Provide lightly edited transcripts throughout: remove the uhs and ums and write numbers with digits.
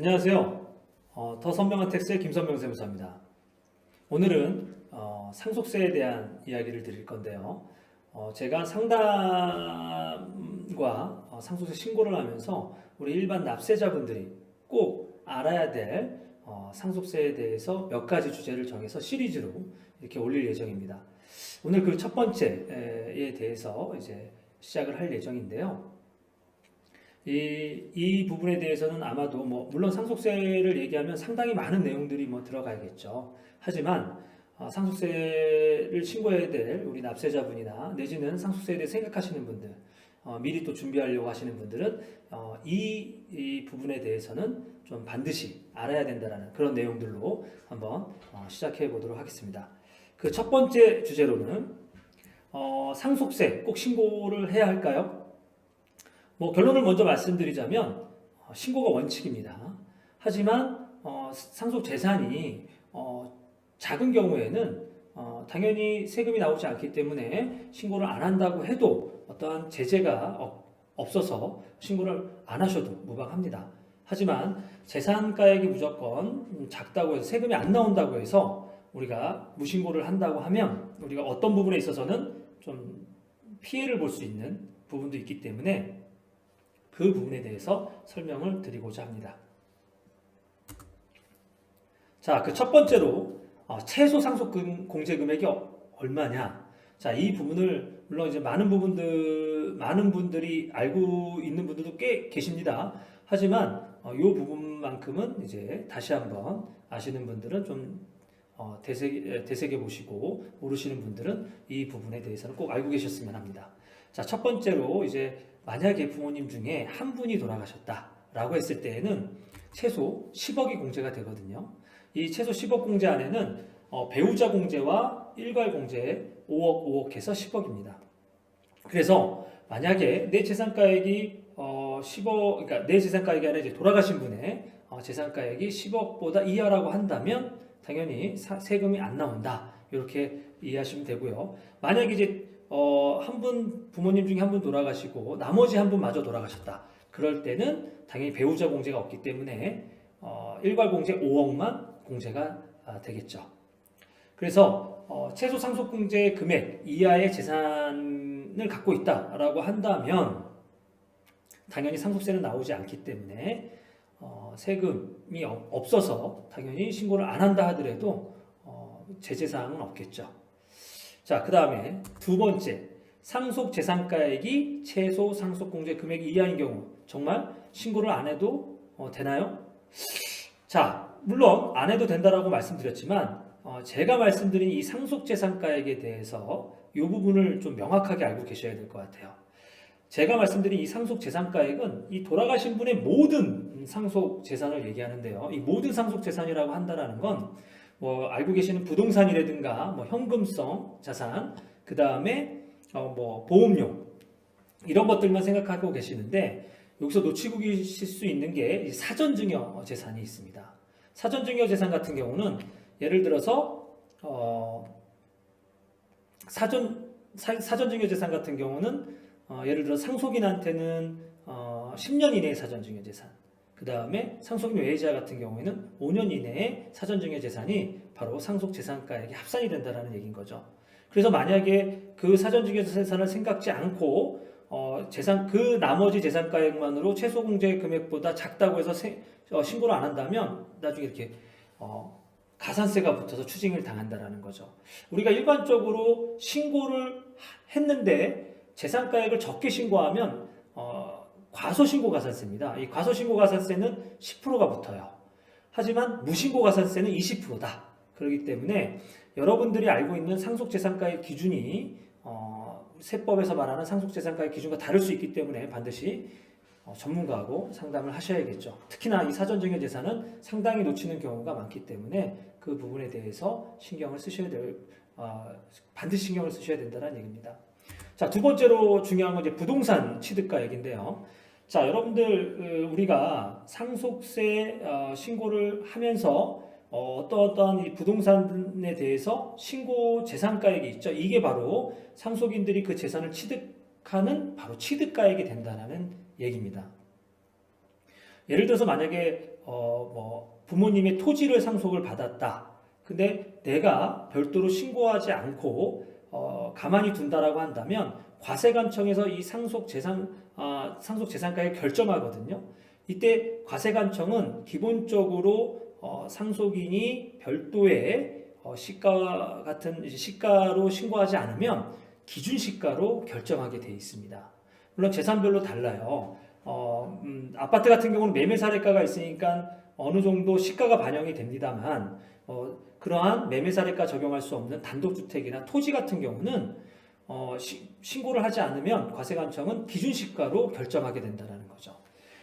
안녕하세요. 더 선명한 텍스의 김선명 세무사입니다. 오늘은 상속세에 대한 이야기를 드릴 건데요. 제가 상담과 상속세 신고를 하면서 우리 일반 납세자분들이 꼭 알아야 될 상속세에 대해서 몇 가지 주제를 정해서 시리즈로 이렇게 올릴 예정입니다. 오늘 그 첫 번째에 대해서 이제 시작을 할 예정인데요. 이 부분에 대해서는 아마도 물론 상속세를 얘기하면 상당히 많은 내용들이 들어가야겠죠. 하지만 상속세를 신고해야 될 우리 납세자분이나 내지는 상속세에 대해 생각하시는 분들, 미리 또 준비하려고 하시는 분들은 이 부분에 대해서는 좀 반드시 알아야 된다는 그런 내용들로 한번 시작해 보도록 하겠습니다. 그 첫 번째 주제로는 상속세 꼭 신고를 해야 할까요? 결론을 먼저 말씀드리자면 신고가 원칙입니다. 하지만 상속 재산이 작은 경우에는 당연히 세금이 나오지 않기 때문에 신고를 안 한다고 해도 어떠한 제재가 없어서 신고를 안 하셔도 무방합니다. 하지만 재산가액이 무조건 작다고 해서 세금이 안 나온다고 해서 우리가 무신고를 한다고 하면 우리가 어떤 부분에 있어서는 좀 피해를 볼 수 있는 부분도 있기 때문에 그 부분에 대해서 설명을 드리고자 합니다. 자, 그 첫 번째로 최소 상속 공제 금액이 얼마냐? 자, 이 부분을 물론 이제 많은 분들이 알고 있는 분들도 꽤 계십니다. 하지만 이 부분만큼은 이제 다시 한번 아시는 분들은 좀 되새겨 보시고 모르시는 분들은 이 부분에 대해서는 꼭 알고 계셨으면 합니다. 자, 첫 번째로 이제 만약에 부모님 중에 한 분이 돌아가셨다라고 했을 때에는 최소 10억이 공제가 되거든요. 이 최소 10억 공제 안에는 배우자 공제와 일괄 공제 5억 해서 10억입니다. 그래서 만약에 내 재산가액이 10억, 그러니까 내 재산가액이 아니라 이제 돌아가신 분의 재산가액이 10억보다 이하라고 한다면 당연히 세금이 안 나온다. 이렇게 이해하시면 되고요. 만약에 이제 부모님 중에 한 분 돌아가시고 나머지 한 분마저 돌아가셨다. 그럴 때는 당연히 배우자 공제가 없기 때문에 일괄 공제 5억만 공제가 되겠죠. 그래서 최소 상속 공제 금액 이하의 재산을 갖고 있다라고 한다면 당연히 상속세는 나오지 않기 때문에 세금이 없어서 당연히 신고를 안 한다 하더라도 제재사항은 없겠죠. 자, 그 다음에 두 번째, 상속 재산가액이 최소 상속공제 금액 이하인 경우 정말 신고를 안 해도 되나요? 자, 물론 안 해도 된다라고 말씀드렸지만 제가 말씀드린 이 상속 재산가액에 대해서 이 부분을 좀 명확하게 알고 계셔야 될 것 같아요. 제가 말씀드린 이 상속 재산가액은 이 돌아가신 분의 모든 상속 재산을 얘기하는데요. 이 모든 상속 재산이라고 한다라는 건 알고 계시는 부동산이라든가 현금성 자산, 그 다음에 보험료 이런 것들만 생각하고 계시는데 여기서 놓치고 계실 수 있는 게 사전증여 재산이 있습니다. 사전증여 재산 같은 경우는 예를 들어서 사전증여 재산 같은 경우는 예를 들어 상속인한테는 10년 이내의 사전증여 재산, 그 다음에 상속인 외자 같은 경우에는 5년 이내에 사전증여 재산이 바로 상속재산가액에 합산이 된다는 얘기인 거죠. 그래서 만약에 그 사전증여 재산을 생각지 않고 그 나머지 재산가액만으로 최소 공제 금액보다 작다고 해서 신고를 안 한다면 나중에 이렇게 가산세가 붙어서 추징을 당한다는 거죠. 우리가 일반적으로 신고를 했는데 재산가액을 적게 신고하면 과소신고가산세입니다. 이 과소신고가산세는 10%가 붙어요. 하지만 무신고가산세는 20%다. 그렇기 때문에 여러분들이 알고 있는 상속재산가의 기준이 세법에서 말하는 상속재산가의 기준과 다를 수 있기 때문에 반드시 전문가하고 상담을 하셔야겠죠. 특히나 이 사전증여 재산은 상당히 놓치는 경우가 많기 때문에 그 부분에 대해서 반드시 신경을 쓰셔야 된다는 얘기입니다. 자, 두 번째로 중요한 건 이제 부동산 취득가액인데요. 자, 여러분들 우리가 상속세 신고를 하면서 어떠한 이 부동산에 대해서 신고 재산가액이 있죠. 이게 바로 상속인들이 그 재산을 취득하는 바로 취득가액이 된다는 얘기입니다. 예를 들어서 만약에 뭐 부모님의 토지를 상속을 받았다. 근데 내가 별도로 신고하지 않고 가만히 둔다라고 한다면 과세관청에서 이 상속 재산가액을 결정하거든요. 이때 과세관청은 기본적으로 상속인이 별도의 시가와 같은 이제 시가로 신고하지 않으면 기준 시가로 결정하게 되어 있습니다. 물론 재산별로 달라요. 아파트 같은 경우는 매매 사례가가 있으니까 어느 정도 시가가 반영이 됩니다만 그러한 매매 사례가 적용할 수 없는 단독주택이나 토지 같은 경우는 신고를 하지 않으면 과세관청은 기준 시가로 결정하게 된다는 거죠.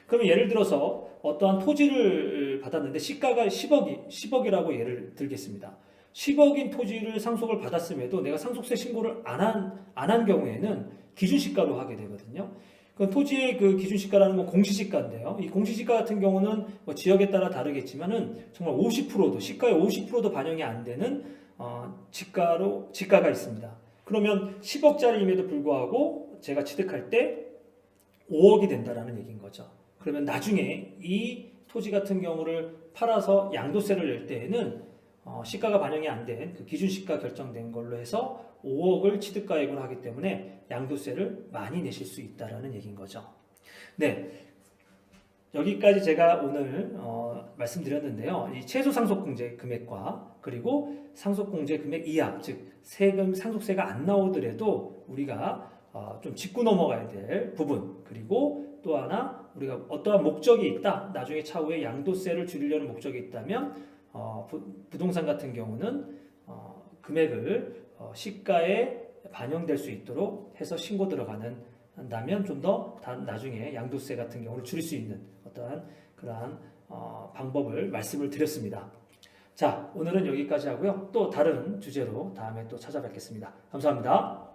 그러면 예를 들어서 어떠한 토지를 받았는데 시가가 10억이라고 예를 들겠습니다. 10억인 토지를 상속을 받았음에도 내가 상속세 신고를 안 한 경우에는 기준시가로 하게 되거든요. 그 토지의 그 기준시가라는 건 공시지가인데요. 이 공시지가 같은 경우는 뭐 지역에 따라 다르겠지만은 정말 50%도, 시가의 50%도 반영이 안 되는 지가가 있습니다. 그러면 10억짜리임에도 불구하고 제가 취득할 때 5억이 된다라는 얘기인 거죠. 그러면 나중에 이 토지 같은 경우를 팔아서 양도세를 낼 때에는 시가가 반영이 안 된 그 기준시가 결정된 걸로 해서 5억을 취득가액으로 하기 때문에 양도세를 많이 내실 수 있다라는 얘기인 거죠. 네, 여기까지 제가 오늘 말씀드렸는데요. 이 최소 상속공제 금액과 그리고 상속공제 금액 이하, 즉 세금 상속세가 안 나오더라도 우리가 좀 짚고 넘어가야 될 부분, 그리고 또 하나 우리가 어떠한 목적이 있다, 나중에 차후에 양도세를 줄이려는 목적이 있다면 부동산 같은 경우는 금액을 시가에 반영될 수 있도록 해서 신고 들어간다면 좀 더 나중에 양도세 같은 경우를 줄일 수 있는 어떠한 그러한 방법을 말씀을 드렸습니다. 자, 오늘은 여기까지 하고요. 또 다른 주제로 다음에 또 찾아뵙겠습니다. 감사합니다.